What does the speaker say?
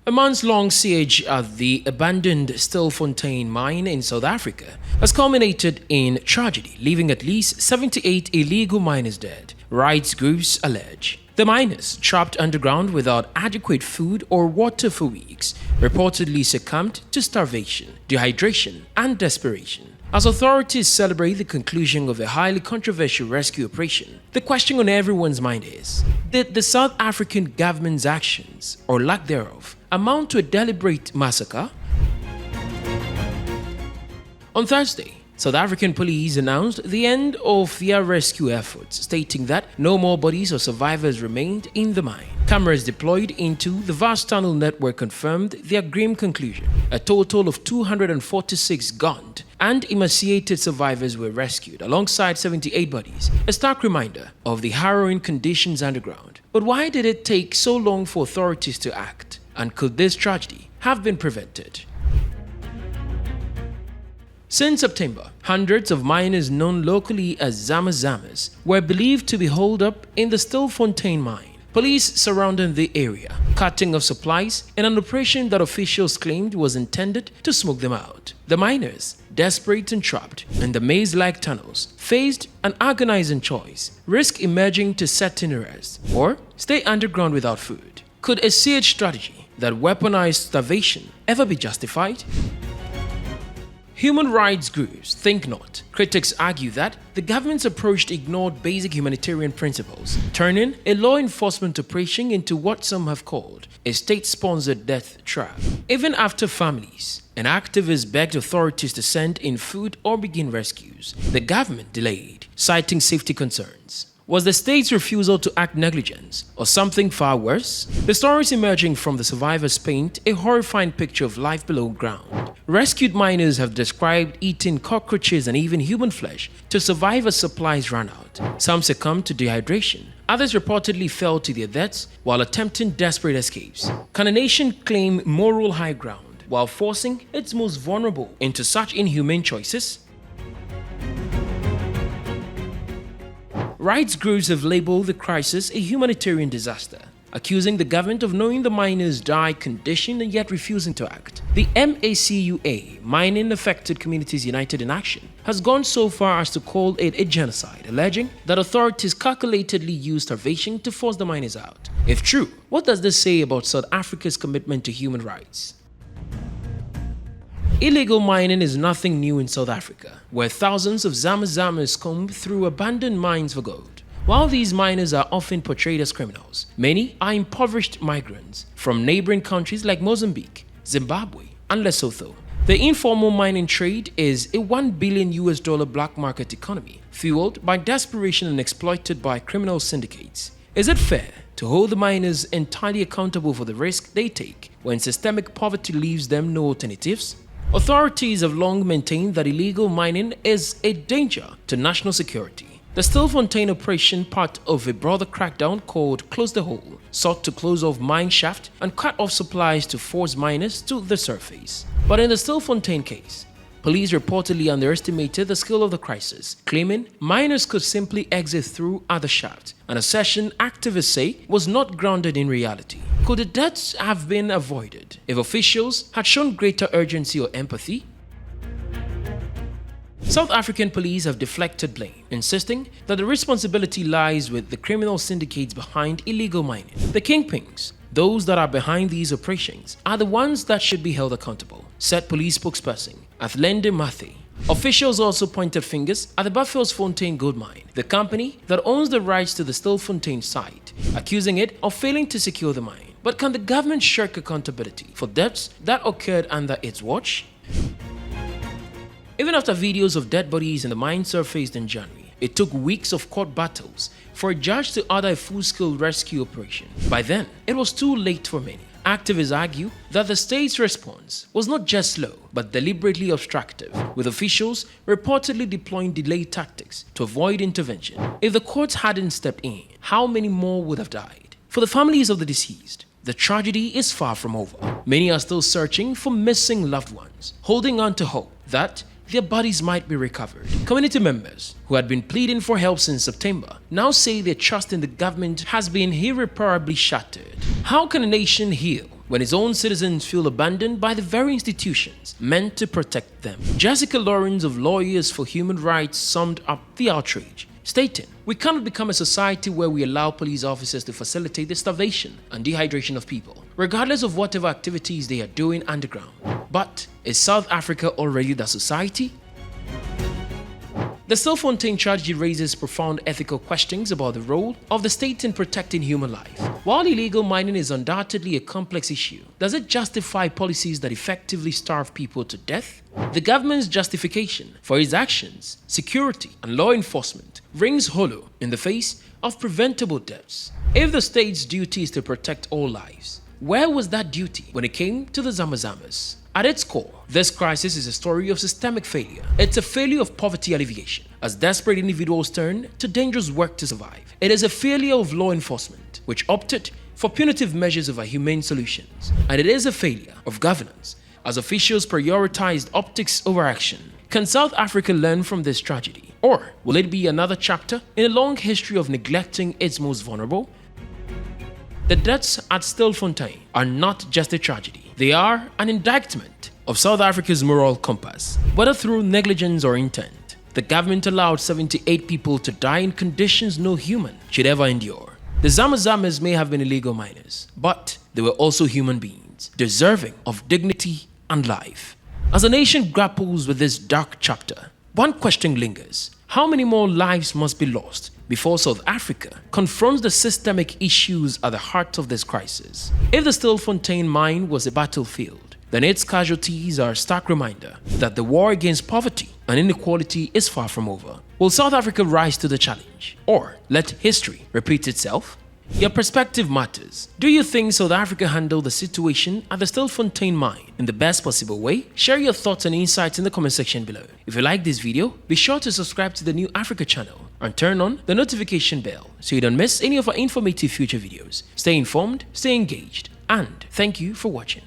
A months-long siege at the abandoned Stilfontein mine in South Africa has culminated in tragedy, leaving at least 78 illegal miners dead, rights groups allege. The miners, trapped underground without adequate food or water for weeks, reportedly succumbed to starvation, dehydration, and desperation. As authorities celebrate the conclusion of a highly controversial rescue operation, the question on everyone's mind is, did the South African government's actions, or lack thereof, amount to a deliberate massacre? On Thursday, South African police announced the end of their rescue efforts, stating that no more bodies or survivors remained in the mine. Cameras deployed into the vast tunnel network confirmed their grim conclusion. A total of 246 gaunt and emaciated survivors were rescued alongside 78 bodies, a stark reminder of the harrowing conditions underground. But why did it take so long for authorities to act? And could this tragedy have been prevented? Since September, hundreds of miners known locally as Zama-Zamas were believed to be holed up in the Stilfontein mine. Police surrounded the area, cutting off supplies in an operation that officials claimed was intended to smoke them out. The miners, desperate and trapped in the maze-like tunnels, faced an agonizing choice: risk emerging to certain arrest or stay underground without food. Could a siege strategy that weaponized starvation ever be justified? Human rights groups think not. Critics argue that the government's approach ignored basic humanitarian principles, turning a law enforcement operation into what some have called a state-sponsored death trap. Even after families and activists begged authorities to send in food or begin rescues, the government delayed, citing safety concerns. Was the state's refusal to act negligence, or something far worse? The stories emerging from the survivors paint a horrifying picture of life below ground. Rescued miners have described eating cockroaches and even human flesh to survive as supplies ran out. Some succumbed to dehydration. Others reportedly fell to their deaths while attempting desperate escapes. Can a nation claim moral high ground while forcing its most vulnerable into such inhumane choices? Rights groups have labeled the crisis a humanitarian disaster, accusing the government of knowing the miners' dire condition and yet refusing to act. The MACUA, Mining Affected Communities United in Action, has gone so far as to call it a genocide, alleging that authorities calculatedly used starvation to force the miners out. If true, what does this say about South Africa's commitment to human rights? Illegal mining is nothing new in South Africa, where thousands of Zama-Zamas comb through abandoned mines for gold. While these miners are often portrayed as criminals, many are impoverished migrants from neighboring countries like Mozambique, Zimbabwe, and Lesotho. The informal mining trade is a $1 billion black market economy, fueled by desperation and exploited by criminal syndicates. Is it fair to hold the miners entirely accountable for the risk they take when systemic poverty leaves them no alternatives? Authorities have long maintained that illegal mining is a danger to national security. The Stilfontein operation, part of a broader crackdown called Close the Hole, sought to close off mine shaft and cut off supplies to force miners to the surface. But in the Stilfontein case, police reportedly underestimated the scale of the crisis, claiming miners could simply exit through other shafts, an assertion activists say was not grounded in reality. Could the deaths have been avoided if officials had shown greater urgency or empathy? South African police have deflected blame, insisting that the responsibility lies with the criminal syndicates behind illegal mining. The kingpins, those that are behind these operations, are the ones that should be held accountable, said police spokesperson Athlende Mathe. Officials also pointed fingers at the Buffelsfontein gold mine, the company that owns the rights to the Stilfontein site, accusing it of failing to secure the mine. But can the government shirk accountability for deaths that occurred under its watch? Even after videos of dead bodies in the mine surfaced in January, it took weeks of court battles for a judge to order a full-scale rescue operation. By then, it was too late for many. Activists argue that the state's response was not just slow, but deliberately obstructive, with officials reportedly deploying delayed tactics to avoid intervention. If the courts hadn't stepped in, how many more would have died? For the families of the deceased, the tragedy is far from over. Many are still searching for missing loved ones, holding on to hope that their bodies might be recovered. Community members who had been pleading for help since September now say their trust in the government has been irreparably shattered. How can a nation heal when his own citizens feel abandoned by the very institutions meant to protect them. Jessica Lawrence of Lawyers for Human Rights summed up the outrage, stating, "We cannot become a society where we allow police officers to facilitate the starvation and dehydration of people, regardless of whatever activities they are doing underground. But is South Africa already that society?" The Stilfontein tragedy raises profound ethical questions about the role of the state in protecting human life. While illegal mining is undoubtedly a complex issue, does it justify policies that effectively starve people to death? The government's justification for its actions, security, and law enforcement rings hollow in the face of preventable deaths. If the state's duty is to protect all lives, where was that duty when it came to the Zamazamas? At its core, this crisis is a story of systemic failure. It's a failure of poverty alleviation, as desperate individuals turn to dangerous work to survive. It is a failure of law enforcement, which opted for punitive measures over humane solutions. And it is a failure of governance, as officials prioritized optics over action. Can South Africa learn from this tragedy? Or will it be another chapter in a long history of neglecting its most vulnerable? The deaths at Stilfontein are not just a tragedy. They are an indictment of South Africa's moral compass. Whether through negligence or intent, the government allowed 78 people to die in conditions no human should ever endure. The Zamazamas may have been illegal miners, but they were also human beings, deserving of dignity and life. As a nation grapples with this dark chapter, one question lingers. How many more lives must be lost before South Africa confronts the systemic issues at the heart of this crisis? If the Stilfontein mine was a battlefield, then its casualties are a stark reminder that the war against poverty and inequality is far from over. Will South Africa rise to the challenge, or let history repeat itself? Your perspective matters. Do you think South Africa handled the situation at the Stilfontein mine in the best possible way? Share your thoughts and insights in the comment section below. If you like this video, be sure to subscribe to the New Africa channel and turn on the notification bell so you don't miss any of our informative future videos. Stay informed, stay engaged, and thank you for watching.